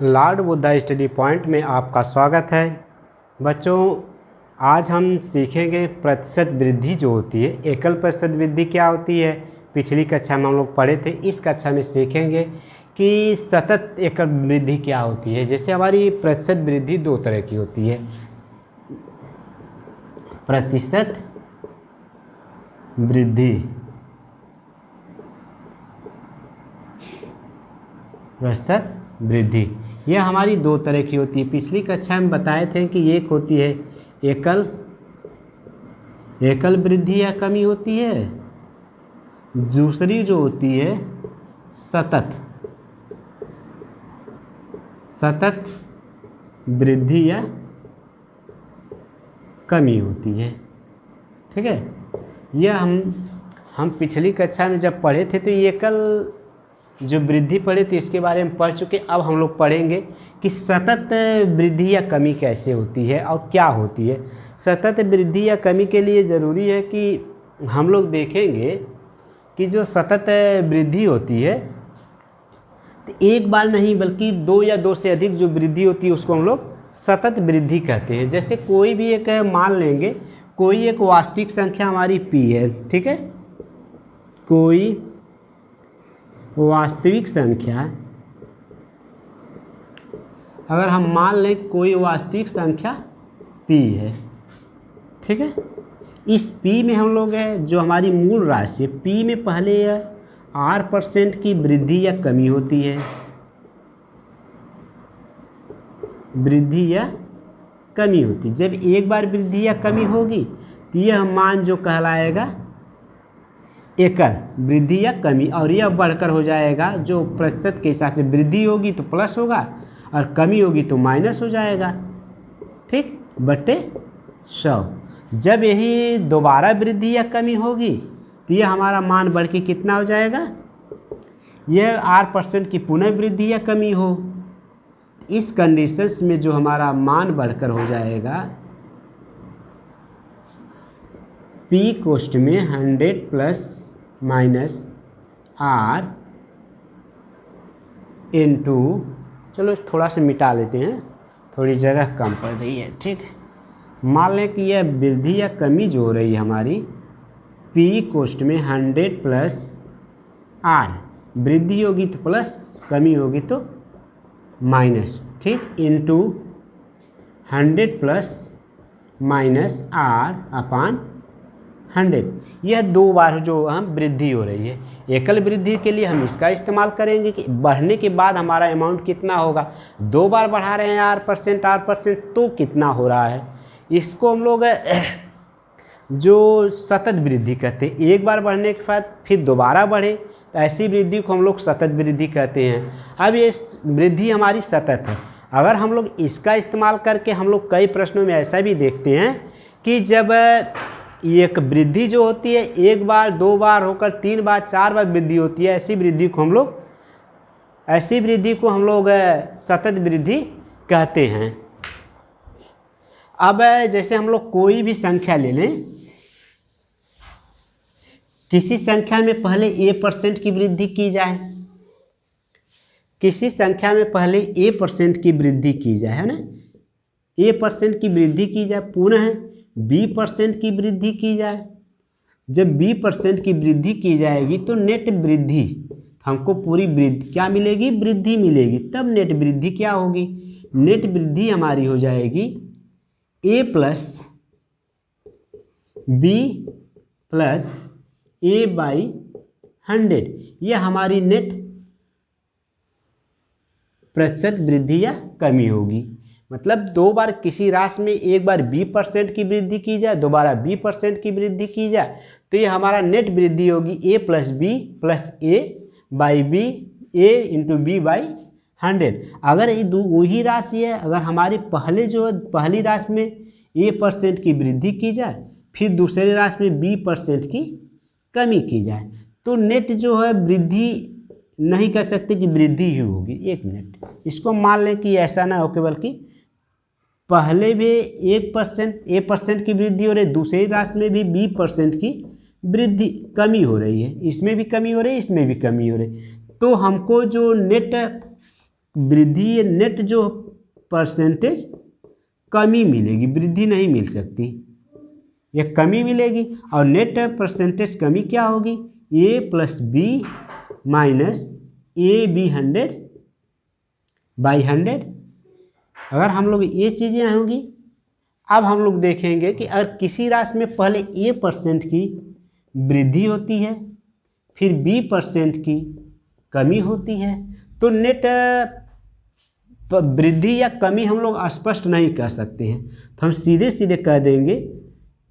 Lord Buddha study point में आपका स्वागत है। बच्चों, आज हम सीखेंगे प्रतिशत वृद्धि जो होती है। एकल प्रतिशत वृद्धि क्या होती है, पिछली कक्षा में हम लोग पढ़े थे। इस कक्षा में सीखेंगे कि सतत एकल वृद्धि क्या होती है। जैसे हमारी प्रतिशत वृद्धि दो तरह की होती है, प्रतिशत वृद्धि, प्रतिशत वृद्धि यह हमारी दो तरह की होती है। पिछली कक्षा में बताए थे कि एक होती है एकल वृद्धि या कमी होती है, दूसरी जो होती है सतत वृद्धि या कमी होती है। ठीक है, यह हम पिछली कक्षा में जब पढ़े थे तो एकल जो वृद्धि पढ़े थे इसके बारे में पढ़ चुके। अब हम लोग पढ़ेंगे कि सतत वृद्धि या कमी कैसे होती है और क्या होती है। सतत वृद्धि या कमी के लिए ज़रूरी है कि हम लोग देखेंगे कि जो सतत वृद्धि होती है तो एक बार नहीं बल्कि दो या दो से अधिक जो वृद्धि होती है उसको हम लोग सतत वृद्धि कहते हैं। जैसे कोई भी एक मान लेंगे, कोई एक वास्तविक संख्या हमारी p है। ठीक है, कोई वास्तविक संख्या, अगर हम मान लें कोई वास्तविक संख्या p है। ठीक है, इस p में हम लोग है जो हमारी मूल राशि है, p में पहले r% की वृद्धि या कमी होती है, वृद्धि या कमी होती है। जब एक बार वृद्धि या कमी होगी तो यह मान जो कहलाएगा एकल वृद्धि या कमी, और यह बढ़कर हो जाएगा जो प्रतिशत के हिसाब से वृद्धि होगी तो प्लस होगा और कमी होगी तो माइनस हो जाएगा। ठीक, बटे 100। जब यही दोबारा वृद्धि या कमी होगी तो यह हमारा मान बढ़ के कितना हो जाएगा, यह r% की पुनः वृद्धि या कमी हो। इस कंडीशंस में जो हमारा मान बढ़कर हो जाएगा p कोष्ठ में 100 प्लस माइनस r इंटू, चलो थोड़ा सा मिटा लेते हैं, थोड़ी जगह कम पड़ रही है। ठीक, मान लें कि यह वृद्धि या कमी जो हो रही है हमारी p कोष्ठ में 100 प्लस r, वृद्धि होगी तो प्लस, कमी होगी तो माइनस। ठीक, इंटू 100 प्लस माइनस r अपान 100। यह दो बार जो हम वृद्धि हो रही है। एकल वृद्धि के लिए हम इसका इस्तेमाल करेंगे कि बढ़ने के बाद हमारा अमाउंट कितना होगा। दो बार बढ़ा रहे हैं r% तो कितना हो रहा है, इसको हम लोग जो सतत वृद्धि कहते हैं। एक बार बढ़ने के बाद फिर दोबारा बढ़े तो ऐसी वृद्धि को हम लोग सतत वृद्धि कहते हैं। अब ये वृद्धि हमारी सतत है। अगर हम लोग इसका इस्तेमाल करके हम लोग कई प्रश्नों में ऐसा भी देखते हैं कि जब एक वृद्धि जो होती है एक बार, दो बार होकर 3 बार, 4 बार वृद्धि होती है, ऐसी वृद्धि को हम लोग सतत वृद्धि कहते हैं। अब जैसे हम लोग कोई भी संख्या ले लें, किसी संख्या में पहले a% की वृद्धि की जाए, किसी संख्या में पहले a% की वृद्धि की जाए, है ना, a% की वृद्धि की जाए, पुनः b% की वृद्धि की जाए। जब b% की वृद्धि की जाएगी तो नेट वृद्धि, हमको पूरी वृद्धि क्या मिलेगी, वृद्धि मिलेगी। तब नेट वृद्धि क्या होगी, नेट वृद्धि हमारी हो जाएगी a plus b plus a by 100। यह हमारी नेट प्रतिशत वृद्धि या कमी होगी। मतलब दो बार किसी राशि में एक बार b% की वृद्धि की जाए, दोबारा b% की वृद्धि की जाए तो ये हमारा नेट वृद्धि होगी a plus b plus a by b, a into b by 100। अगर ये वही राशि है, अगर हमारी पहली राशि में a% की वृद्धि की जाए, फिर दूसरी राशि में b% की कमी की जाए तो नेट जो है वृद्धि नहीं कह सकते कि वृद्धि ही होगी। एक मिनट, इसको मान लें कि ऐसा ना हो के बल्कि पहले भी a% की वृद्धि हो रही है, दूसरी राशि में भी b% की वृद्धि कमी हो रही है, इसमें भी कमी हो रही है, इसमें भी कमी हो रही है। तो हमको जो नेट वृद्धि, ये नेट जो परसेंटेज कमी मिलेगी, वृद्धि नहीं मिल सकती, ये कमी मिलेगी। और नेट परसेंटेज कमी क्या होगी, a plus b minus a b 100/100। अगर हम लोग ये चीज़ें होंगी, अब हम लोग देखेंगे कि अगर किसी राशि में पहले a% की वृद्धि होती है, फिर b% की कमी होती है, तो नेट वृद्धि या कमी हम लोग स्पष्ट नहीं कर सकते हैं, तो हम सीधे सीधे कह देंगे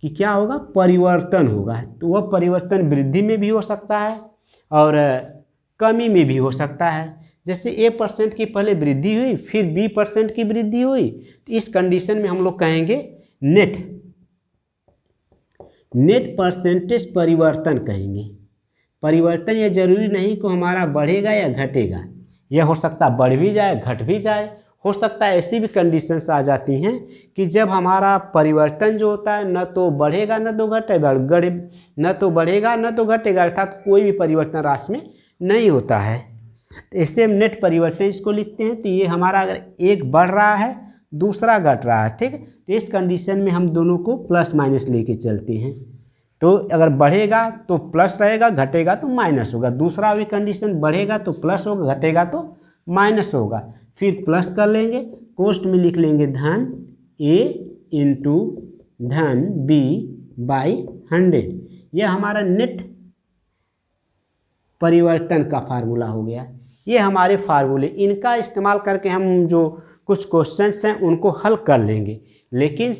कि क्या होगा, परिवर्तन होगा। तो वह परिवर्तन वृद्धि में भी हो सकता है और कमी में भी हो सकता है। जैसे a% की पहले वृद्धि हुई, फिर b% की वृद्धि हुई, तो इस कंडीशन में हम लोग कहेंगे नेट परसेंटेज परिवर्तन कहेंगे। परिवर्तन ये जरूरी नहीं कि हमारा बढ़ेगा या घटेगा, यह हो सकता है बढ़ भी जाए घट भी जाए। हो सकता है ऐसी भी कंडीशंस आ जाती हैं कि जब हमारा परिवर्तन जो होता है न तो बढ़ेगा न तो घटेगा, न तो बढ़ेगा न तो घटेगा, अर्थात कोई भी परिवर्तन राशि में नहीं होता है। तो इससे हम नेट परिवर्तन इसको लिखते हैं। तो ये हमारा अगर एक बढ़ रहा है दूसरा घट रहा है, ठीक है, तो इस कंडीशन में हम दोनों को प्लस माइनस लेके चलते हैं। तो अगर बढ़ेगा तो प्लस रहेगा, घटेगा तो माइनस होगा। दूसरा भी कंडीशन, बढ़ेगा तो प्लस होगा, घटेगा तो माइनस होगा। फिर प्लस कर लेंगे, कोष्ट में लिख लेंगे धन a इंटू धन b/100। यह हमारा नेट परिवर्तन का फार्मूला हो गया। ये हमारे फार्मूले, इनका इस्तेमाल करके हम जो कुछ क्वेश्चंस हैं उनको हल कर लेंगे। लेकिन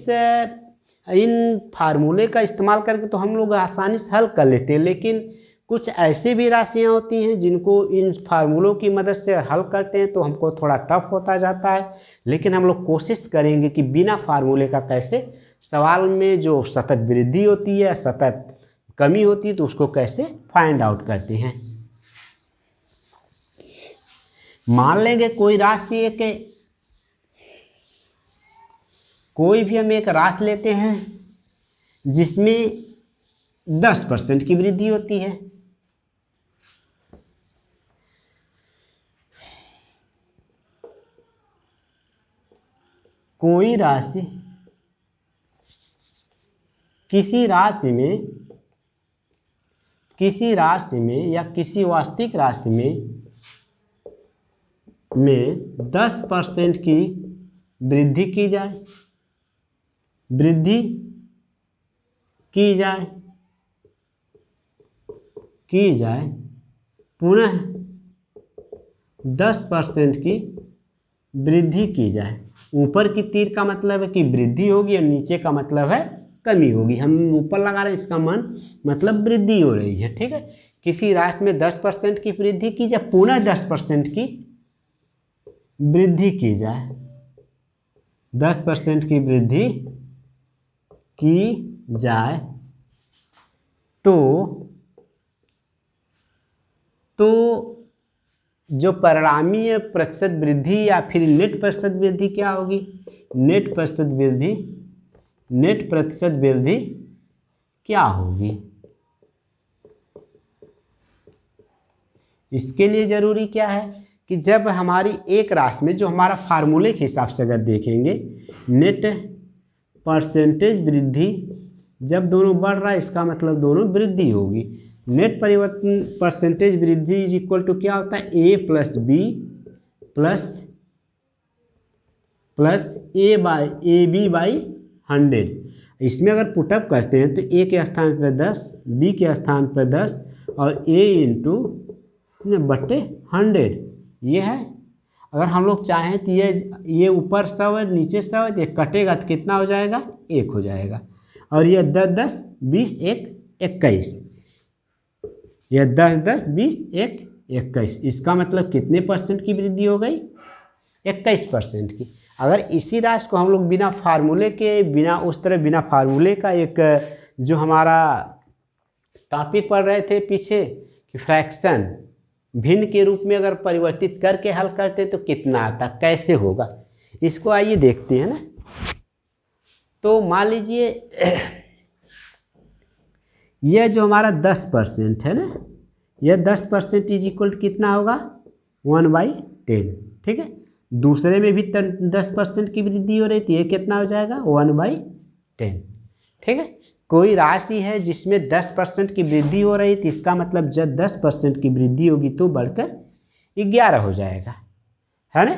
इन फार्मूले का इस्तेमाल करके तो हम लोग आसानी से हल कर लेते हैं, लेकिन कुछ ऐसी भी राशियां होती हैं जिनको इन फार्मूलों की मदद से हल करते हैं तो हमको थोड़ा टफ होता जाता है। लेकिन हम लोग कोशिश करेंगे कि बिना फार्मूले का कैसे सवाल में जो सतत वृद्धि होती है, सतत कमी होती है, तो उसको कैसे फाइंड आउट करते हैं। मान लेंगे कोई राशि कोई भी हम एक राशि लेते हैं जिसमें 10% की वृद्धि होती है। कोई राशि किसी राशि में या किसी वास्तविक राशि में 10% की वृद्धि की जाए पुनः 10% की वृद्धि की जाए। ऊपर की तीर का मतलब है कि वृद्धि होगी और नीचे का मतलब है कमी होगी। हम ऊपर लगा रहे हैं, इसका मतलब वृद्धि हो रही है, ठीक है। किसी राशि में 10% की वृद्धि की जाए, पुनः 10% की वृद्धि की जाए, 10% की वृद्धि की जाए तो जो परिणामी प्रतिशत वृद्धि या फिर नेट प्रतिशत वृद्धि क्या होगी, नेट प्रतिशत वृद्धि क्या होगी। इसके लिए जरूरी क्या है कि जब हमारी एक राशि में, जो हमारा फार्मूले के हिसाब से अगर देखेंगे, नेट परसेंटेज वृद्धि जब दोनों बढ़ रहा है इसका मतलब दोनों वृद्धि होगी। नेट परिवर्तन परसेंटेज वृद्धि इज इक्वल टू क्या होता है, a plus b plus ab/100। इसमें अगर पुटअप करते हैं तो a के स्थान पर 10, b के स्थान पर 10 और a इंटू 100 ये है। अगर हम लोग चाहें तो ये ऊपर 100 है नीचे 100 है, तो ये कटेगा तो कितना हो जाएगा, 1 हो जाएगा। और ये 10 10 20 1 21, यह 10 10 20 1 21, इसका मतलब कितने परसेंट की वृद्धि हो गई, 21% की। अगर इसी राशि को हम लोग बिना फार्मूले का एक जो हमारा टॉपिक पढ़ रहे थे पीछे कि फ्रैक्शन भिन्न के रूप में अगर परिवर्तित करके हल करते तो कितना आता, कैसे होगा, इसको आइए देखते हैं ना। तो मान लीजिए यह जो हमारा 10% है ना, यह 10% इज इक्वल टू कितना होगा, 1/10। ठीक है। दूसरे में भी 10% की वृद्धि हो रही थी, ये कितना हो जाएगा 1/10। ठीक है। कोई राशि है जिसमें 10% की वृद्धि हो रही थी, इसका मतलब जब 10% की वृद्धि होगी तो बढ़कर 11 हो जाएगा, है ना।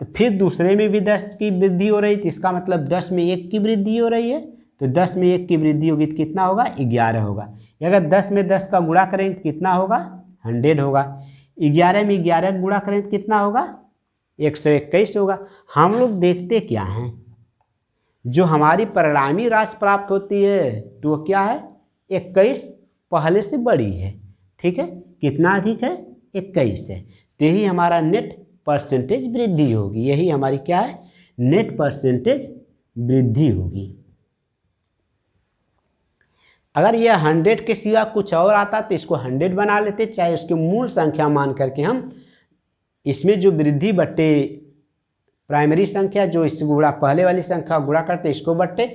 तो फिर दूसरे में भी 10 की वृद्धि हो रही थी, इसका मतलब 10 में 1 की वृद्धि हो रही है, तो 10 में 1 की वृद्धि होगी तो कितना होगा 11 होगा। अगर 10 में 10 का गुणा करेंगे तो कितना होगा 100 होगा। 11 में 11 का गुणा करेंगे तो कितना होगा 121 होगा। हम लोग देखते क्या हैं, जो हमारी परिणामी राशि प्राप्त होती है तो वो क्या है 21 पहले से बड़ी है। ठीक है, कितना अधिक है 21 है, तो यही हमारा नेट परसेंटेज वृद्धि होगी। यही हमारी क्या है नेट परसेंटेज वृद्धि होगी। अगर यह 100 के सिवा कुछ और आता तो इसको 100 बना लेते, चाहे उसके मूल संख्या मान करके हम इसमें जो वृद्धि बट्टे प्राइमरी संख्या जो इससे गुणा पहले वाली संख्या गुणा करते इसको बट्टे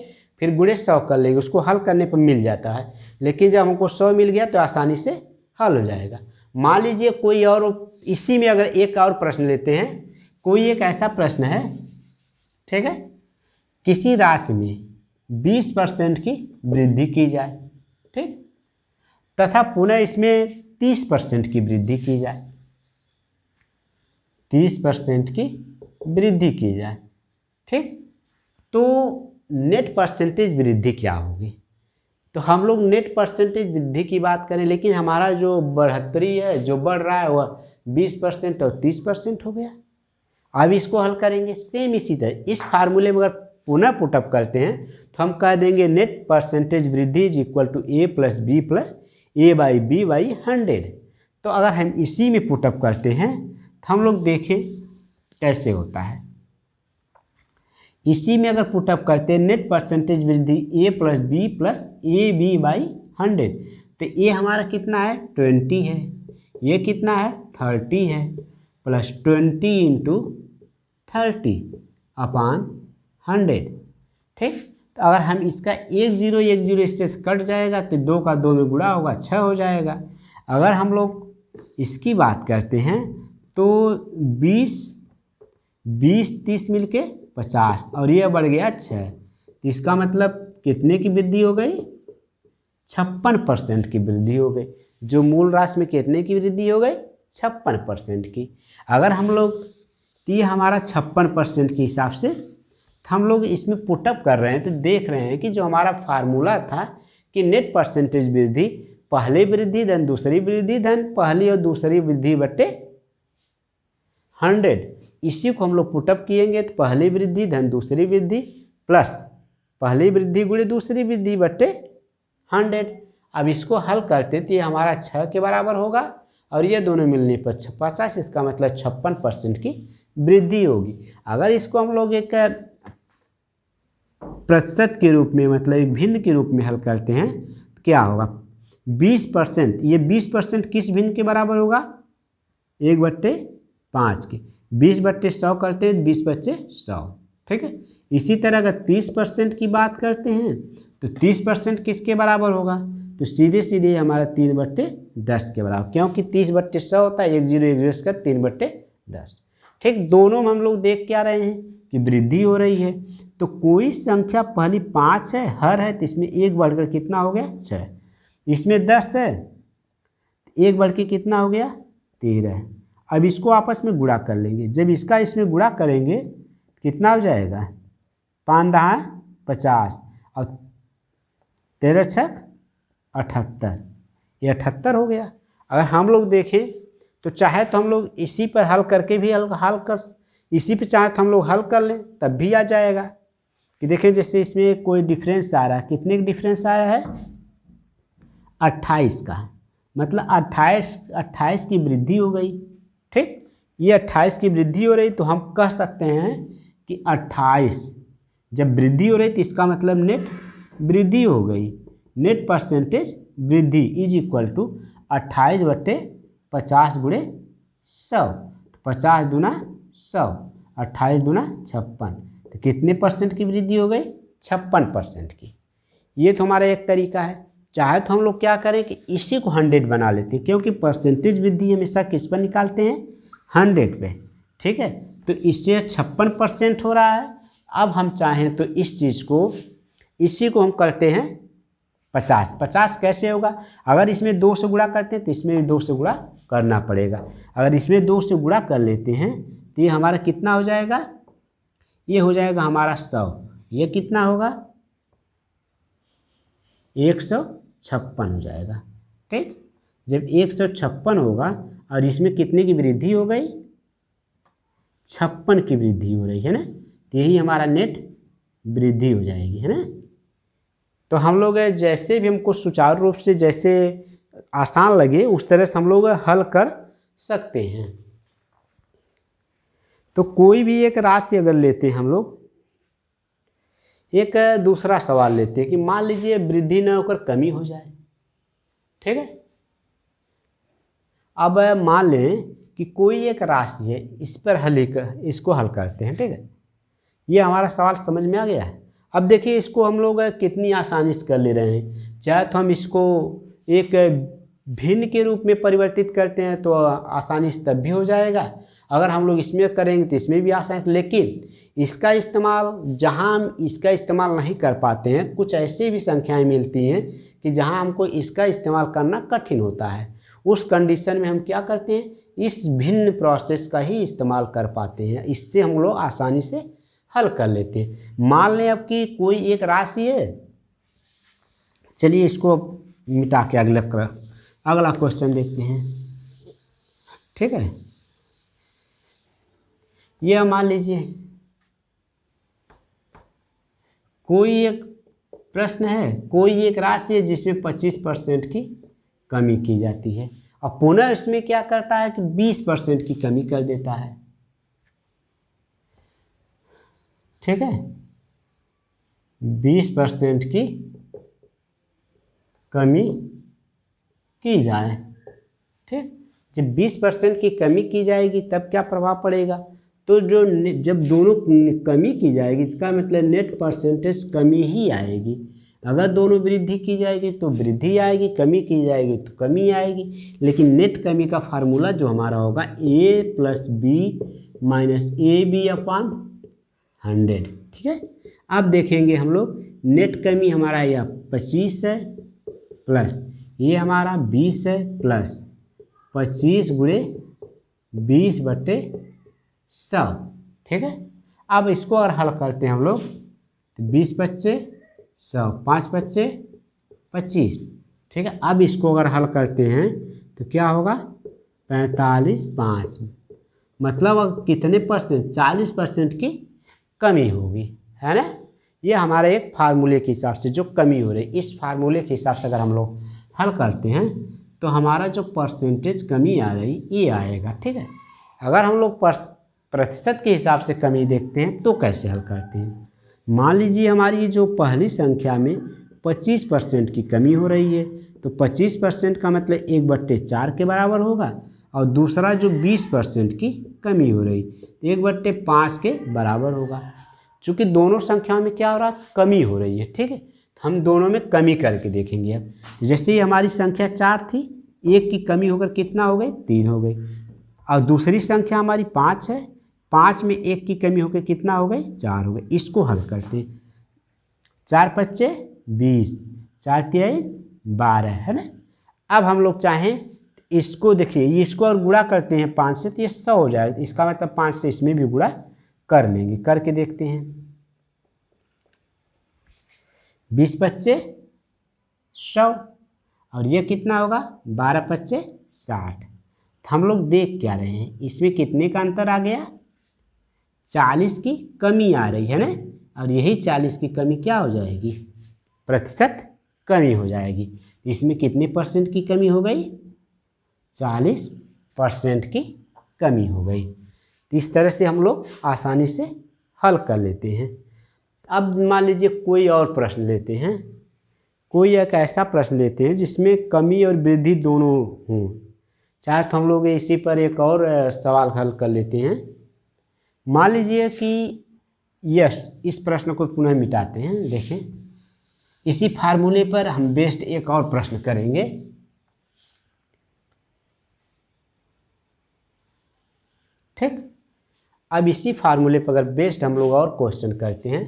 फिर गुणे 100 कर लेंगे, उसको हल करने पर मिल जाता है। लेकिन जब हमको 100 मिल गया तो आसानी से हल हो जाएगा। मान लीजिए कोई और, इसी में अगर एक और प्रश्न लेते हैं, कोई एक ऐसा प्रश्न है, ठीक है, किसी राशि में 20% की वृद्धि की जाए, ठीक, तथा पुनः इसमें 30% की वृद्धि की जाए, 30% की वृद्धि की जाए, ठीक, तो नेट परसेंटेज वृद्धि क्या होगी। तो हम लोग नेट परसेंटेज वृद्धि की बात करें, लेकिन हमारा जो बढ़ोतरी है, जो बढ़ रहा है वह 20% और 30% हो गया। अब इसको हल करेंगे सेम इसी तरह, इस फार्मूले में अगर पुनः पुटअप करते हैं तो हम कह देंगे नेट परसेंटेज वृद्धि is equal to a plus b plus a by b by 100। तो अगर हम इसी में पुटअप करते हैं तो हम लोग देखें कैसे होता है। इसी में अगर पुटअप करते हैं नेट परसेंटेज वृद्धि a plus b plus a b by 100, तो ये हमारा कितना है 20 है, ये कितना है 30 है, प्लस 20 इंटू 30 अपान 100। ठीक, तो अगर हम इसका 1 0 1 0 इससे कट जाएगा तो 2 का 2 में गुणा होगा 6 हो जाएगा। अगर हम लोग इसकी बात करते हैं तो 20 30 मिलके 50 और ये बढ़ गया 6, तो इसका मतलब कितने की वृद्धि हो गई 56% की वृद्धि हो गई। जो मूल राशि में कितने की वृद्धि हो गई 56% की। अगर हम लोग ये हमारा 56% के हिसाब से हम लोग इसमें पुटअप कर रहे हैं तो देख रहे हैं कि जो हमारा फार्मूला था कि नेट परसेंटेज वृद्धि पहली वृद्धि धन दूसरी वृद्धि धन पहली और दूसरी वृद्धि बट्टे 100, इसी को हम लोग पुटअप किएंगे तो पहली वृद्धि धन दूसरी वृद्धि प्लस पहली वृद्धि गुणे दूसरी वृद्धि बट्टे 100। अब इसको हल करते तो ये हमारा 6 के बराबर होगा और ये दोनों मिलने पर 50, इसका मतलब 56% की वृद्धि होगी। अगर इसको हम लोग एक प्रतिशत के रूप में मतलब एक भिन्न के रूप में हल करते हैं तो क्या होगा 20%, ये 20% किस भिन्न के बराबर होगा 1/5 के, 20/100 करते हैं 20/100। ठीक है, इसी तरह अगर 30% की बात करते हैं तो 30% किसके बराबर होगा, तो सीधे सीधे हमारा 3/10 के बराबर, क्योंकि 30/100 होता है 1 0 1 0 का 3/10। ठीक, दोनों में हम लोग देख क्या रहे हैं कि वृद्धि हो रही है। तो कोई संख्या पहली 5 है, हर है, तो इसमें 1 बढ़कर कितना हो गया 6, इसमें 10 है 1 बढ़ के कितना हो गया 13 है। अब इसको आपस में गुणा कर लेंगे, जब इसका इसमें गुणा करेंगे कितना हो जाएगा 5 10 50 और 13 6 78, ये 78 हो गया। अगर हम लोग देखें तो चाहे तो हम लोग इसी पर हल करके भी हल कर, इसी पे चाहे तो हम लोग हल कर लें तब भी आ जाएगा। कि देखें जैसे इसमें कोई डिफरेंस आ रहा है, कितने का डिफरेंस आया है 28 का, मतलब 28 की वृद्धि हो गई। ठीक, ये 28 की वृद्धि हो रही तो हम कह सकते हैं कि 28 जब वृद्धि हो रही तो इसका मतलब नेट वृद्धि हो गई। नेट परसेंटेज वृद्धि इज इक्वल टू 28/50 गुणे 100, 50 दूना 100, 28 दूना 56, तो कितने परसेंट की वृद्धि हो गई 56% की। ये तो हमारा एक तरीका है। चाहे तो हम लोग क्या करें कि इसी को 100 बना लेते हैं, क्योंकि परसेंटेज वृद्धि हमेशा किस पर निकालते हैं 100 पे। ठीक है, तो इससे 56% हो रहा है। अब हम चाहें तो इस चीज़ को, इसी को हम करते हैं 50। 50 कैसे होगा? अगर इसमें 2 से गुणा करते हैं तो इसमें भी 2 से गुणा करना पड़ेगा। अगर इसमें 2 से गुणा कर लेते हैं तो ये हमारा कितना हो जाएगा? ये हो जाएगा हमारा 100। ये कितना होगा? 156 हो जाएगा। ठीक, जब 156 होगा और इसमें कितने की वृद्धि हो गई? 56 की वृद्धि हो रही है ना, तो यही हमारा नेट वृद्धि हो जाएगी, है ना। तो हम लोग जैसे भी हमको सुचारू रूप से, जैसे आसान लगे उस तरह से हम लोग हल कर सकते हैं। तो कोई भी एक राशि अगर लेते हैं हम लोग, एक दूसरा सवाल लेते हैं कि मान लीजिए वृद्धि न होकर कमी हो जाए। ठीक है, अब मान लें कि कोई एक राशि है, इस पर इसको हल करते हैं। ठीक है, ये हमारा सवाल समझ में आ गया है। अब देखिए इसको हम लोग कितनी आसानी से कर ले रहे हैं। चाहे तो हम इसको एक भिन्न के रूप में परिवर्तित करते हैं तो आसानी से तब भी हो जाएगा, अगर हम लोग इसमें करेंगे तो इसमें भी आसान है। लेकिन इसका इस्तेमाल, जहां हम इसका इस्तेमाल नहीं कर पाते हैं, कुछ ऐसी भी संख्याएं मिलती हैं कि जहां हमको इसका इस्तेमाल करना कठिन होता है, उस कंडीशन में हम क्या करते हैं, इस भिन्न प्रोसेस का ही इस्तेमाल कर पाते हैं। इससे हम लोग आसानी से हल कर लेते हैं। मान लें अब कि कोई एक राशि है, चलिए इसको मिटा के अगला क्वेश्चन देखते हैं। ठीक है, यह मान लीजिए कोई एक प्रश्न है, कोई एक राशि है जिसमें 25% की कमी की जाती है, और पुनः इसमें क्या करता है कि 20% की कमी कर देता है। ठीक है, 20% की कमी की जाए। ठीक, जब 20% की कमी की जाएगी तब क्या प्रभाव पड़ेगा? तो जब दोनों कमी की जाएगी, इसका मतलब नेट परसेंटेज कमी ही आएगी। अगर दोनों वृद्धि की जाएगी तो वृद्धि आएगी, कमी की जाएगी तो कमी आएगी। लेकिन नेट कमी का फार्मूला जो हमारा होगा a + b - ab/100। ठीक है, अब देखेंगे हम लोग नेट कमी हमारा यह 25 है प्लस ये हमारा 20 है प्लस 25 × 20/100। ठीक है, अब इसको और हल करते हैं हम लोग तो 20 × 25 100, 5 × 25 25। ठीक है, अब इसको अगर हल करते हैं तो क्या होगा? 45 5, मतलब अब कितने परसेंट? 40% की कमी होगी, है ना। ये हमारे एक फार्मूले के हिसाब से जो कमी हो रही, इस फार्मूले के हिसाब से अगर हम लोग हल करते हैं तो हमारा जो परसेंटेज कमी आ रही ये आएगा। ठीक है, अगर हम लोग प्रतिशत के हिसाब से कमी देखते हैं तो कैसे हल करते हैं? मान लीजिए हमारी जो पहली संख्या में 25% की कमी हो रही है, तो 25% का मतलब 1/4 के बराबर होगा, और दूसरा जो 20% की कमी हो रही तो 1/5 के बराबर होगा। चूँकि दोनों संख्याओं में क्या हो रहा है? कमी हो रही है। ठीक है, तो हम दोनों में कमी करके देखेंगे। अब जैसे ही हमारी संख्या 4 थी, 1 की कमी होकर कितना हो गई? 3 हो गई, और दूसरी संख्या हमारी 5 है, 5 में 1 की कमी होकर कितना हो गई? 4 हो गई। इसको हल करते हैं, 4 × 5 = 20, 4 × 3 = 12, है ना। अब हम लोग चाहें इसको देखिए, इसको और गुणा करते हैं 5 से तो ये 100 हो जाएगा। इसका मतलब 5 से इसमें भी गुणा कर लेंगे, करके देखते हैं। 20 × 25 = 100, और ये कितना होगा? 12 × 25 = 60। हम लोग देख क्या रहे हैं, इसमें कितने का अंतर आ गया? 40 की कमी आ रही है ना, और यही 40 की कमी क्या हो जाएगी? प्रतिशत कमी हो जाएगी। इसमें कितने परसेंट की कमी हो गई? 40% की कमी हो गई। तो इस तरह से हम लोग आसानी से हल कर लेते हैं। अब मान लीजिए कोई और प्रश्न लेते हैं, कोई एक ऐसा प्रश्न लेते हैं जिसमें कमी और वृद्धि दोनों हों। चाहे तो हम लोग इसी पर एक और सवाल हल कर लेते हैं। मान लीजिए कि इस प्रश्न को पुनः मिटाते हैं। देखें, इसी फार्मूले पर हम बेस्ड एक और प्रश्न करेंगे। ठीक, अब इसी फार्मूले पर अगर बेस्ड हम लोग और क्वेश्चन करते हैं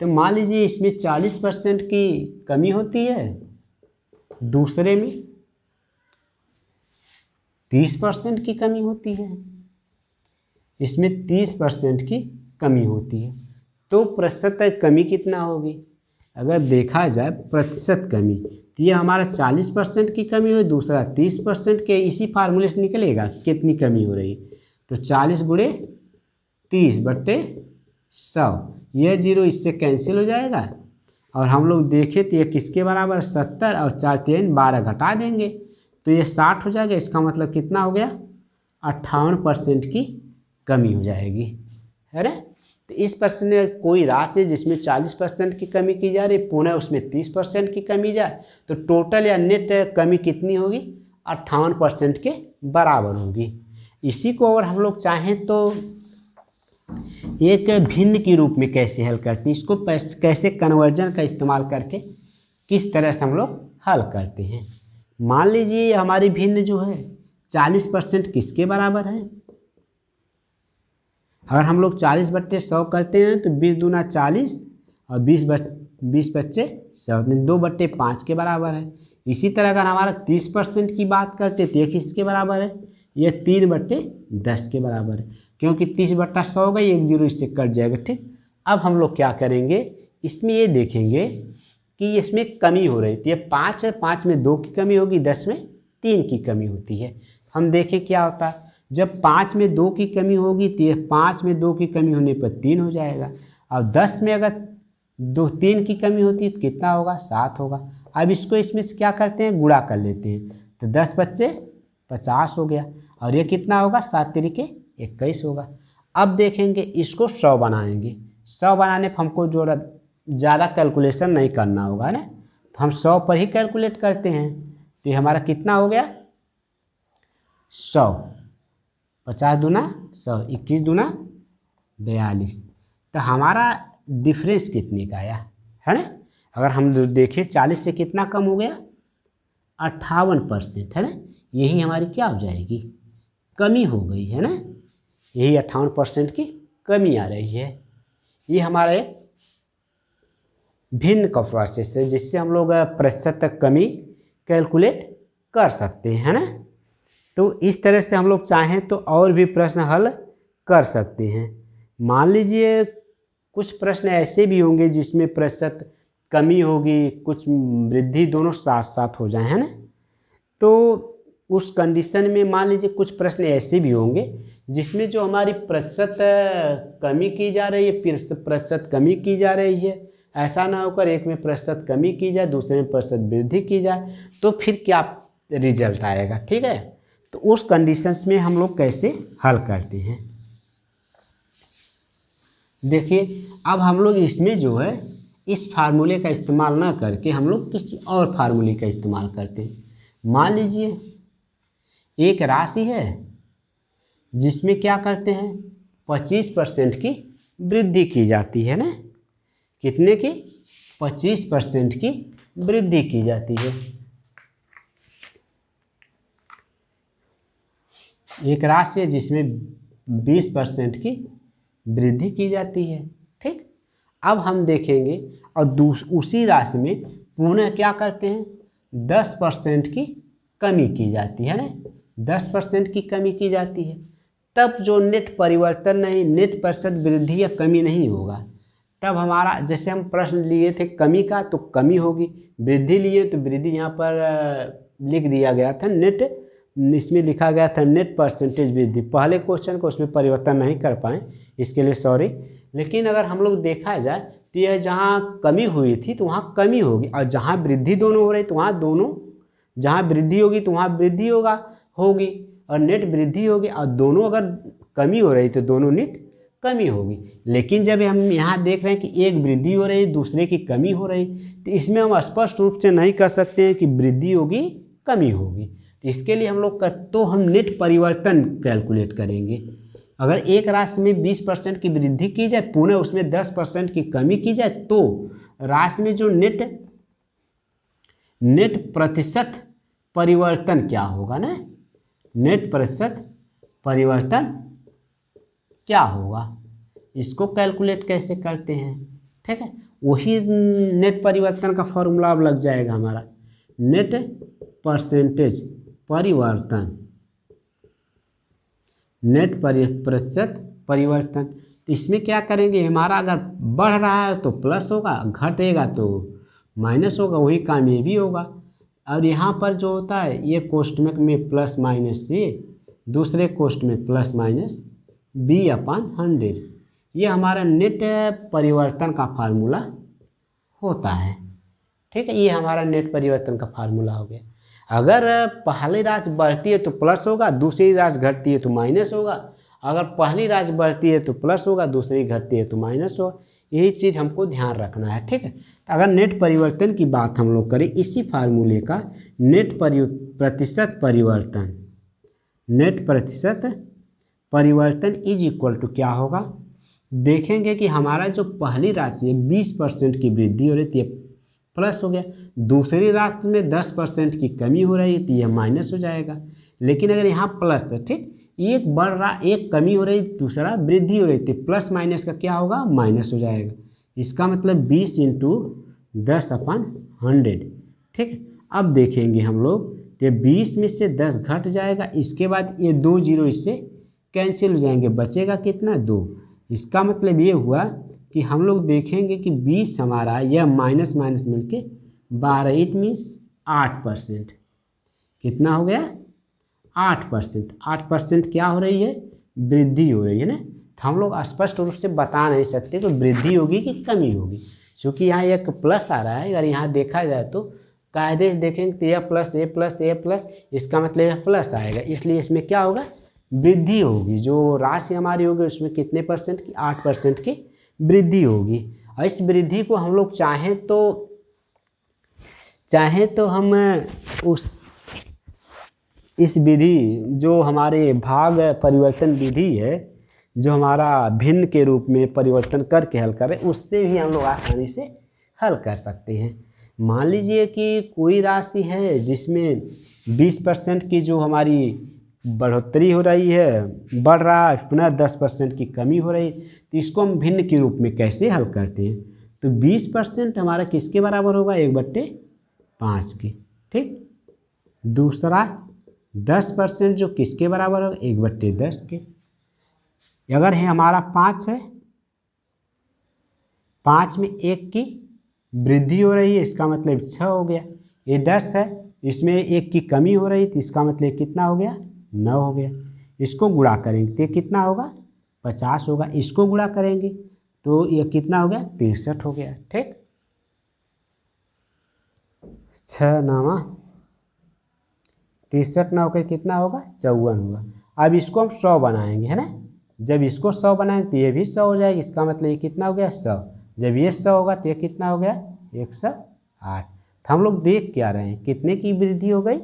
तो मान लीजिए इसमें 40% की कमी होती है, दूसरे में 30% की कमी होती है, इसमें 30% की कमी होती है, तो प्रतिशत कमी कितना होगी? अगर देखा जाए प्रतिशत कमी तो ये हमारा 40% की कमी हो, दूसरा 30% के, इसी फार्मूले से निकलेगा कितनी कमी हो रही। तो 40 गुणे 30/100, यह जीरो इससे कैंसिल हो जाएगा और हम लोग देखें तो ये किसके बराबर 70 और 4 3 12 घटा देंगे तो ये 60 हो जाएगा। इसका मतलब कितना हो गया? 58% की कमी हो जाएगी, है ना। तो इस प्रश्न में कोई राशि जिसमें 40% की कमी की जा रही, पुनः उसमें 30% की कमी जाए तो टोटल या नेट कमी कितनी होगी? 58% के बराबर होगी। इसी को अगर हम लोग चाहें तो एक भिन्न के रूप में कैसे हल करते हैं, इसको कैसे कन्वर्जन का इस्तेमाल करके किस तरह से हम लोग हल करते हैं। मान लीजिए हमारी भिन्न जो है 40% किसके बराबर है? अगर हम लोग 40/100 करते हैं तो 20 दूना 40 और 20 बच्चे 100, 2/5 के बराबर है। इसी तरह अगर हमारा 30% की बात करते हैं तो ये किसके बराबर है? यह 3/10 के बराबर है, क्योंकि 30/100 होगा, एक जीरो इससे कट जाएगा, ठीक। अब हम लोग क्या करेंगे, इसमें ये देखेंगे कि इसमें कमी हो रही थी, ये 5 है, 5 में 2 की कमी होगी, 10 में 3 की कमी होती है। हम देखें क्या होता है, जब 5 में 2 की कमी होगी तो ये 5 में 2 की कमी होने पर 3 हो जाएगा, और 10 में अगर 3 की कमी होती है तो कितना होगा? 7 होगा। अब इसको इसमें से क्या करते हैं, गुणा कर लेते हैं, तो 10 बच्चे 50 हो गया, और ये कितना होगा? 7 तिरिके 21 होगा। अब देखेंगे इसको 100 बनाएंगे, 100 बनाने पर हमको जो ज़्यादा कैलकुलेशन नहीं करना होगा ना, तो हम 100 पर ही कैलकुलेट करते हैं। तो ये हमारा कितना हो गया? 100, 50 दूना 100, 21 दूना 42, तो हमारा डिफरेंस कितने का आया, है ना। अगर हम देखें 40 से कितना कम हो गया? 58%, है ना। यही हमारी क्या हो जाएगी? कमी हो गई, है ना। यही 58% की कमी आ रही है। ये हमारा एक भिन्न का प्रोसेस है जिससे हम लोग प्रतिशत तक कमी कैलकुलेट कर सकते हैं, है ना। तो इस तरह से हम लोग चाहें तो और भी प्रश्न हल कर सकते हैं। मान लीजिए कुछ प्रश्न ऐसे भी होंगे जिसमें प्रतिशत कमी होगी, कुछ वृद्धि, दोनों साथ साथ हो जाए, है ना। तो उस कंडीशन में मान लीजिए कुछ प्रश्न ऐसे भी होंगे जिसमें जो हमारी प्रतिशत कमी की जा रही है, फिर प्रतिशत कमी की जा रही है, ऐसा ना होकर एक में प्रतिशत कमी की जाए, दूसरे में प्रतिशत वृद्धि की जाए, तो फिर क्या रिजल्ट आएगा, ठीक है। तो उस कंडीशंस में हम लोग कैसे हल करते हैं, देखिए। अब हम लोग इसमें जो है इस फार्मूले का इस्तेमाल ना करके हम लोग किसी और फार्मूले का इस्तेमाल करते हैं। मान लीजिए एक राशि है जिसमें क्या करते हैं 25% की वृद्धि की जाती है ना, कितने की? 25% की वृद्धि की जाती है। एक राशि है जिसमें 20% की वृद्धि की जाती है, ठीक। अब हम देखेंगे और उसी राशि में पुनः क्या करते हैं 10% की कमी की जाती है ना, 10% की कमी की जाती है, तब जो नेट परिवर्तन नहीं, नेट प्रतिशत वृद्धि या कमी नहीं होगा, तब हमारा, जैसे हम प्रश्न लिए थे कमी का तो कमी होगी, वृद्धि लिए तो वृद्धि, यहाँ पर लिख दिया गया था नेट, इसमें लिखा गया था नेट परसेंटेज वृद्धि, पहले क्वेश्चन को उसमें परिवर्तन नहीं कर पाए, इसके लिए सॉरी। लेकिन अगर हम लोग देखा जाए तो यह जहाँ कमी हुई थी तो वहाँ कमी होगी, और जहाँ वृद्धि दोनों हो रही तो वहाँ दोनों, जहाँ वृद्धि होगी तो वहाँ वृद्धि होगी और नेट वृद्धि होगी, और दोनों अगर कमी हो रही तो दोनों नेट कमी होगी। लेकिन जब हम यहाँ देख रहे हैं कि एक वृद्धि हो रही दूसरे की कमी हो रही, तो इसमें हम स्पष्ट रूप से नहीं कर सकते हैं कि वृद्धि होगी कमी होगी। तो इसके लिए हम लोग तो हम नेट परिवर्तन कैलकुलेट करेंगे। अगर एक राशि में 20% की वृद्धि की जाए, पुनः उसमें 10% की कमी की जाए, तो राशि में जो नेट प्रतिशत परिवर्तन क्या होगा ना, नेट प्रतिशत परिवर्तन क्या होगा, इसको कैलकुलेट कैसे करते हैं। ठीक है, वही नेट परिवर्तन का फॉर्मूला अब लग जाएगा हमारा, नेट परसेंटेज परिवर्तन, नेट प्रतिशत परिवर्तन। तो इसमें क्या करेंगे, हमारा अगर बढ़ रहा है तो प्लस होगा, घटेगा तो माइनस होगा, वही काम ये भी होगा। और यहाँ पर जो होता है ये कोष्टक में प्लस माइनस ए, दूसरे कोष्टक में प्लस माइनस b/100, ये हमारा नेट परिवर्तन का फार्मूला होता है। ठीक है, ये हमारा नेट परिवर्तन का फार्मूला हो गया। अगर पहली राशि बढ़ती है तो प्लस होगा, दूसरी राशि घटती है तो माइनस होगा। अगर पहली राशि बढ़ती है तो प्लस होगा, दूसरी घटती है तो माइनस होगा। यही चीज़ हमको ध्यान रखना है। ठीक है, तो अगर नेट परिवर्तन की बात हम लोग करें, इसी फार्मूले का नेट प्रतिशत परिवर्तन, नेट प्रतिशत परिवर्तन इज इक्वल टू क्या होगा, देखेंगे कि हमारा जो पहली राशि है 20% की वृद्धि हो रही थी, प्लस हो गया, दूसरी राशि में 10% की कमी हो रही थी, यह माइनस हो जाएगा। लेकिन अगर यहाँ प्लस है, ठीक, एक बढ़ रहा, एक कमी हो रही, दूसरा वृद्धि हो रही थी, प्लस माइनस का क्या होगा, माइनस हो जाएगा। इसका मतलब 20 × 10/100। ठीक है, अब देखेंगे हम लोग, तो 20 में से 10 घट जाएगा, इसके बाद ये 2 जीरो इससे कैंसिल हो जाएंगे, बचेगा कितना, 2। इसका मतलब ये हुआ कि हम लोग देखेंगे कि 20 हमारा यह माइनस माइनस मिलके 12, इट मीन्स 8%। कितना हो गया, 8%। 8% क्या हो रही है, वृद्धि हो रही है ना। तो हम लोग स्पष्ट रूप से बता नहीं सकते कि वृद्धि होगी कि कमी होगी, क्योंकि यहाँ एक प्लस आ रहा है। अगर यहाँ देखा जाए तो कायदे से देखेंगे तो यह प्लस, ये प्लस, ये प्लस, इसका मतलब यह प्लस आएगा, इसलिए इसमें क्या होगा, वृद्धि होगी। जो राशि हमारी होगी उसमें कितने परसेंट की, 8% की वृद्धि होगी। और इस वृद्धि को हम लोग चाहें तो हम इस विधि जो हमारे भाग परिवर्तन विधि है, जो हमारा भिन्न के रूप में परिवर्तन करके हल करें, उससे भी हम लोग आसानी से हल कर सकते हैं। मान लीजिए कि कोई राशि है जिसमें 20% की जो हमारी बढ़ोतरी हो रही है, बढ़ रहा है, पुनः 10% की कमी हो रही, तो इसको हम भिन्न के रूप में कैसे हल करते हैं। तो 20% हमारा किसके बराबर होगा, 1/5 के। ठीक, दूसरा 10% जो किसके बराबर होगा, 1/10 के। अगर है हमारा 5 है, 5 में 1 की वृद्धि हो रही है, इसका मतलब 6 हो गया। ये 10 है, इसमें 1 की कमी हो रही थी, इसका मतलब कितना हो गया, 9 हो गया। इसको गुणा करेंगे तो कितना होगा, 50 होगा। इसको गुणा करेंगे तो ये कितना हो गया, 63 हो गया। ठीक, 6 9 63 9 होकर कितना होगा, 54 होगा। अब इसको हम 100 बनाएंगे, है ना। जब इसको 100 बनाएंगे तो ये भी 100 हो जाएगा, इसका मतलब ये कितना हो गया, 100। जब ये 100 होगा तो ये कितना हो गया, 108। तो हम लोग देख क्या रहे हैं, कितने की वृद्धि हो गई,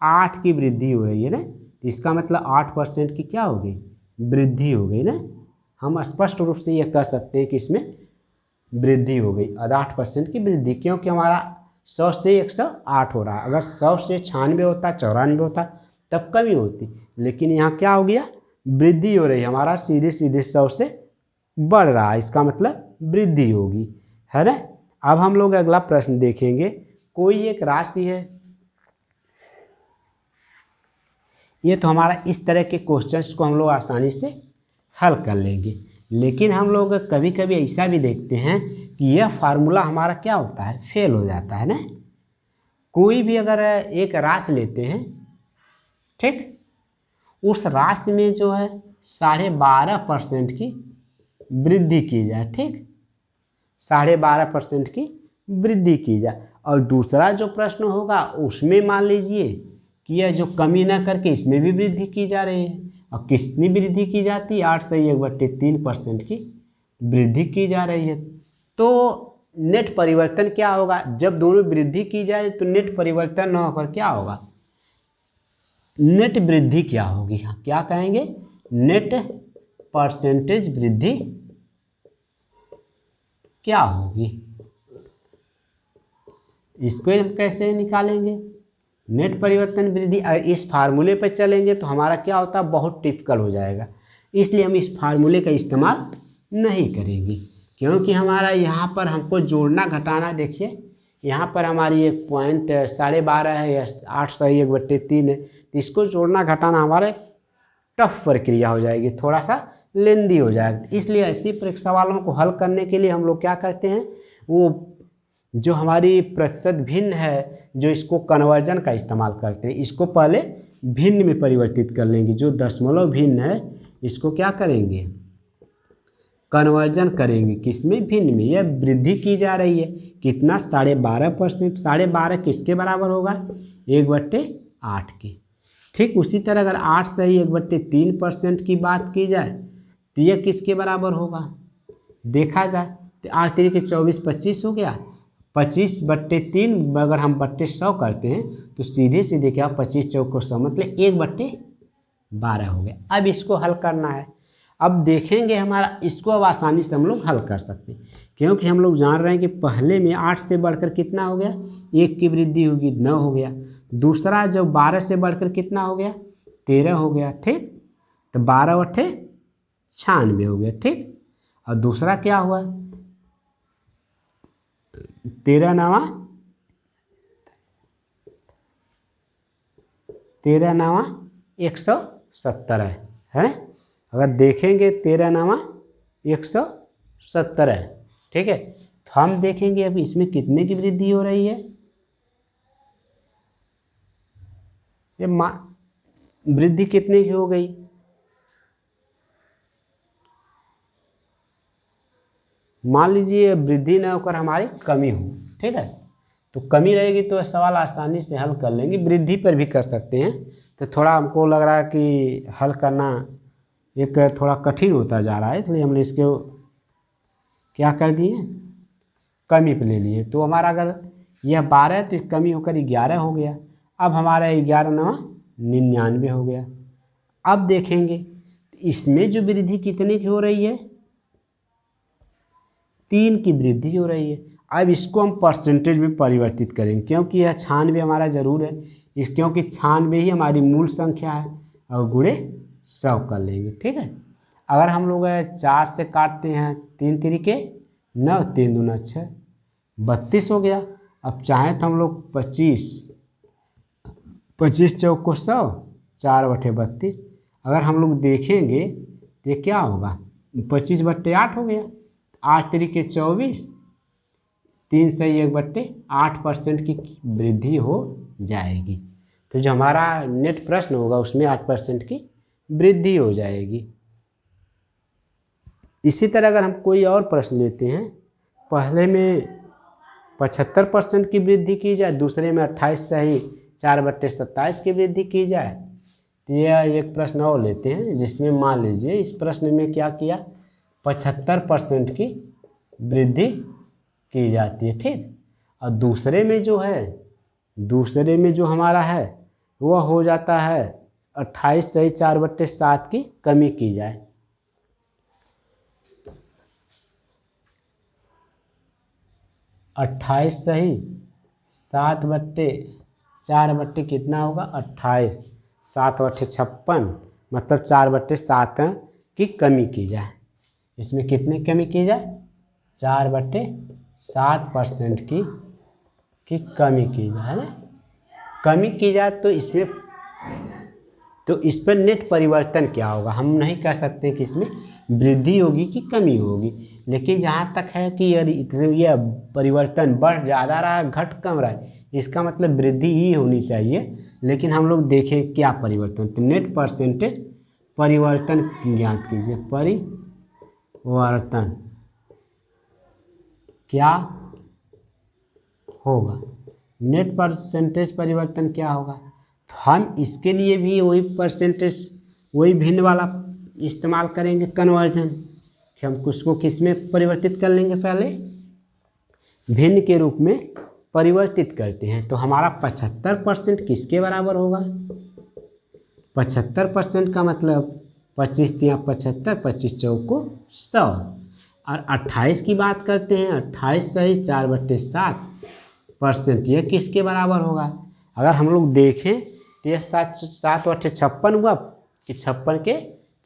8 की वृद्धि हो रही है ना। तो इसका मतलब 8% की क्या हो गई, वृद्धि हो गई ना। हम स्पष्ट रूप से ये कह सकते हैं कि इसमें वृद्धि हो गई, 8% की वृद्धि, क्योंकि हमारा 100 से 108 हो रहा है। अगर 100 से 96 होता, 94 होता, तब कमी होती। लेकिन यहाँ क्या हो गया, वृद्धि हो रही, हमारा सीधे सीधे 100 से बढ़ रहा है, इसका मतलब वृद्धि होगी, है ना। अब हम लोग अगला प्रश्न देखेंगे। कोई एक राशि है, ये तो हमारा इस तरह के क्वेश्चंस को हम लोग आसानी से हल कर लेंगे। लेकिन हम लोग कभी कभी ऐसा भी देखते हैं कि यह फार्मूला हमारा क्या होता है, फेल हो जाता है ना। कोई भी अगर एक राशि लेते हैं, ठीक, उस राशि में जो है 12.5% की वृद्धि की जाए, ठीक, 12.5% की वृद्धि की जाए। और दूसरा जो प्रश्न होगा उसमें मान लीजिए कि यह जो कमी ना करके इसमें भी वृद्धि की जा रही है। और कितनी वृद्धि की जाती है, 8 से 1/3% की वृद्धि की जा रही है। तो नेट परिवर्तन क्या होगा, जब दोनों वृद्धि की जाए तो नेट परिवर्तन न होकर क्या होगा, नेट वृद्धि क्या होगी, क्या कहेंगे, नेट परसेंटेज वृद्धि क्या होगी। इसको हम कैसे निकालेंगे, नेट परिवर्तन वृद्धि। इस फार्मूले पर चलेंगे तो हमारा क्या होता है, बहुत टिपिकल हो जाएगा। इसलिए हम इस फार्मूले का इस्तेमाल नहीं करेंगे, क्योंकि हमारा यहाँ पर हमको जोड़ना घटाना, देखिए यहाँ पर हमारी एक पॉइंट 12.5 है या 8 सही 1/3 है, तो इसको जोड़ना घटाना हमारे टफ प्रक्रिया हो जाएगी, थोड़ा सा लेंदी हो जाएगा। इसलिए ऐसी सवालों को हल करने के लिए हम लोग क्या करते हैं, वो जो हमारी प्रतिशत भिन्न है, जो इसको कन्वर्जन का इस्तेमाल करते हैं, इसको पहले भिन्न में परिवर्तित कर लेंगे। जो दशमलव भिन्न है इसको क्या करेंगे, कन्वर्जन करेंगे, किसमें, भिन्न में। यह वृद्धि की जा रही है, कितना, 12.5%। 12.5 किसके बराबर होगा, 1/8 के। ठीक उसी तरह अगर 8 सही 1/3% की बात की जाए तो यह किसके बराबर होगा, देखा जाए तो 8 3 के 24, 25 हो गया। 25/3 अगर हम 100 करते हैं तो सीधे सीधे क्या, 25 चौक को 100 मतलब 1/12 हो गया। अब इसको हल करना है। अब देखेंगे हमारा, इसको अब आसानी से हम लोग हल कर सकते हैं, क्योंकि हम लोग जान रहे हैं कि पहले में 8 से बढ़कर कितना हो गया, 1 की वृद्धि होगी, 9 हो गया। दूसरा जब 12 से बढ़कर कितना हो गया, 13 हो गया। ठीक, तो 12/8 96 हो गया। ठीक, और दूसरा क्या हुआ, 13 9 170 है ना। अगर देखेंगे 13 9 170 है। ठीक है, तो हम देखेंगे अब इसमें कितने की वृद्धि हो रही है, ये वृद्धि कितने की हो गई, मान लीजिए वृद्धि न होकर हमारी कमी हो। ठीक है, तो कमी रहेगी तो सवाल आसानी से हल कर लेंगे, वृद्धि पर भी कर सकते हैं। तो थोड़ा हमको लग रहा है कि हल करना एक थोड़ा कठिन होता जा रहा है, इसलिए हमने इसको क्या कर दिए, कमी पे ले लिए। तो हमारा अगर यह 12 है तो कमी होकर 11 हो गया। अब हमारा 11 9 99 हो गया। अब देखेंगे इसमें जो वृद्धि कितने की हो रही है, 3 की वृद्धि हो रही है। अब इसको हम परसेंटेज में परिवर्तित करेंगे, क्योंकि यह 96 हमारा ज़रूर है, क्योंकि 96 ही हमारी मूल संख्या है, और गुणे 100 कर लेंगे। ठीक है, अगर हम लोग 4 से काटते हैं, 3 3 9, 3 दूना 6, 32 हो गया। अब चाहें तो हम लोग 25 चौक को 100, 4/32। अगर हम लोग देखेंगे तो ये क्या होगा, 25/8 हो गया। 8 3 के 24, 3 सही 1/8% की वृद्धि हो जाएगी। तो जो हमारा नेट प्रश्न होगा उसमें 8% की वृद्धि हो जाएगी। इसी तरह अगर हम कोई और प्रश्न लेते हैं, पहले में 75% की वृद्धि की जाए, दूसरे में 28 सही 4/27 की वृद्धि की जाए, तो यह एक प्रश्न और लेते हैं जिसमें मान लीजिए इस प्रश्न में क्या किया, 75% की वृद्धि की जाती है। ठीक, और दूसरे में जो है, दूसरे में जो हमारा है वह हो जाता है 28 सही 4/7 की कमी की जाए। 28 सही 7/4 कितना होगा, 28, 7/56 मतलब 4/7 की कमी की जाए। इसमें कितने कमी की जाए, 4/7% की कमी की जाए, है ना। कमी की जाए तो इसमें, तो इस पर नेट परिवर्तन क्या होगा, हम नहीं कह सकते कि इसमें वृद्धि होगी कि कमी होगी। लेकिन जहाँ तक है कि यह परिवर्तन बढ़ ज़्यादा रहा है, घट कम रहा है, इसका मतलब वृद्धि ही होनी चाहिए। लेकिन हम लोग देखें क्या परिवर्तन, तो नेट परसेंटेज परिवर्तन ज्ञात कीजिए। परिवर्तन क्या होगा, नेट परसेंटेज परिवर्तन क्या होगा, तो हम इसके लिए भी वही परसेंटेज, वही भिन्न वाला इस्तेमाल करेंगे, कन्वर्जन। हम उसको किस में परिवर्तित कर लेंगे, पहले भिन्न के रूप में परिवर्तित करते हैं। तो हमारा 75% किसके बराबर होगा, 75% का मतलब 25 3 75, 25 चौको 100। और 28 की बात करते हैं, 28 सही 4/7%, यह किसके बराबर होगा। अगर हम लोग देखें तो यह 7/56 हुआ कि 56 के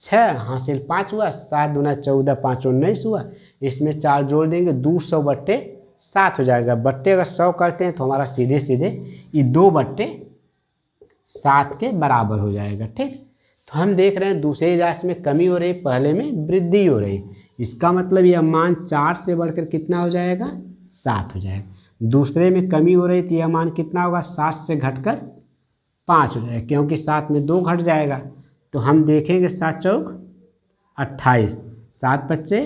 6 हासिल 5 हुआ, 7 दूना 14, 5 19 हुआ। इसमें 4 जोड़ देंगे 200/7 हो जाएगा। बट्टे अगर 100 करते हैं तो हमारा सीधे सीधे ये 2/7 के बराबर हो जाएगा। ठीक, तो हम देख रहे हैं दूसरी राशि में कमी हो रही, पहले में वृद्धि हो रही। इसका मतलब यह मान 4 से बढ़कर कितना हो जाएगा, 7 हो जाएगा। दूसरे में कमी हो रही तो यह मान कितना होगा, 7 से घटकर 5 हो जाएगा, क्योंकि 7 में 2 घट जाएगा। तो हम देखेंगे 7 चौक 28, 7 पच्चे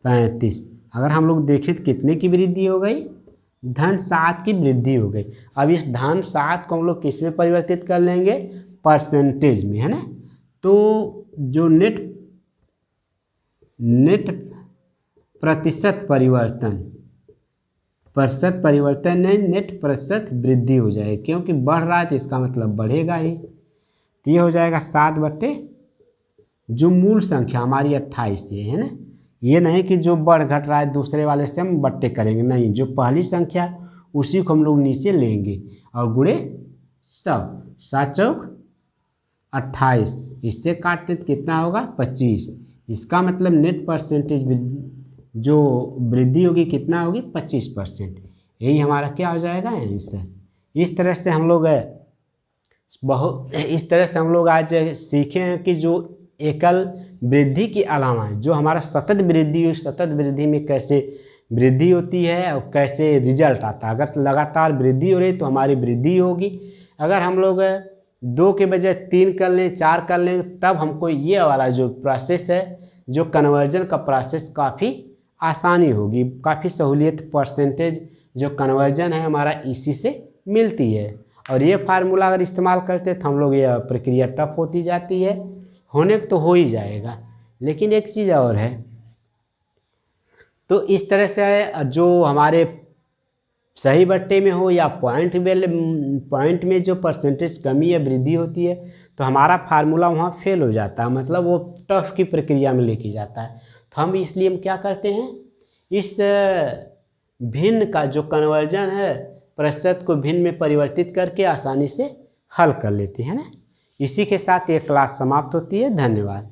35। अगर हम लोग देखें तो कितने की वृद्धि हो गई, धन 7 की वृद्धि हो गई। अब इस धन 7 को हम लोग किस में परिवर्तित कर लेंगे, परसेंटेज में, है ना। तो जो नेट प्रतिशत परिवर्तन नहीं, नेट प्रतिशत वृद्धि हो जाएगी, क्योंकि बढ़ रहा है तो इसका मतलब बढ़ेगा ही। तो ये हो जाएगा 7 बट्टे जो मूल संख्या हमारी 28 ये है ना। ये नहीं कि जो बढ़ घट रहा है दूसरे वाले से हम बट्टे करेंगे, नहीं, जो पहली संख्या उसी को हम लोग नीचे लेंगे और गुणे 100। 7 चौक 28, इससे काटते तो कितना होगा, 25। इसका मतलब नेट परसेंटेज जो वृद्धि होगी कितना होगी, 25%। यही हमारा क्या हो जाएगा आंसर। इस तरह से हम लोग आज सीखे हैं कि जो एकल वृद्धि के अलावा जो हमारा सतत वृद्धि, उस सतत वृद्धि में कैसे वृद्धि होती है और कैसे रिजल्ट आता है। अगर लगातार वृद्धि हो रही तो हमारी वृद्धि होगी। अगर हम लोग 2 के बजाय 3 कर लें, 4 कर लें, तब हमको ये वाला जो प्रोसेस है, जो कन्वर्जन का प्रोसेस, काफ़ी आसानी होगी, काफ़ी सहूलियत परसेंटेज जो कन्वर्जन है हमारा इसी से मिलती है। और ये फार्मूला अगर इस्तेमाल करते तो हम लोग ये प्रक्रिया टफ होती जाती है, होने तो हो ही जाएगा। लेकिन एक चीज़ और है, तो इस तरह से जो हमारे सही बट्टे में हो या पॉइंट में जो परसेंटेज कमी या वृद्धि होती है तो हमारा फार्मूला वहाँ फेल हो जाता है, मतलब वो टफ की प्रक्रिया में लेके जाता है। तो हम इसलिए हम क्या करते हैं, इस भिन्न का जो कन्वर्जन है प्रतिशत को भिन्न में परिवर्तित करके आसानी से हल कर लेते हैं ना। इसी के साथ ये क्लास समाप्त होती है। धन्यवाद।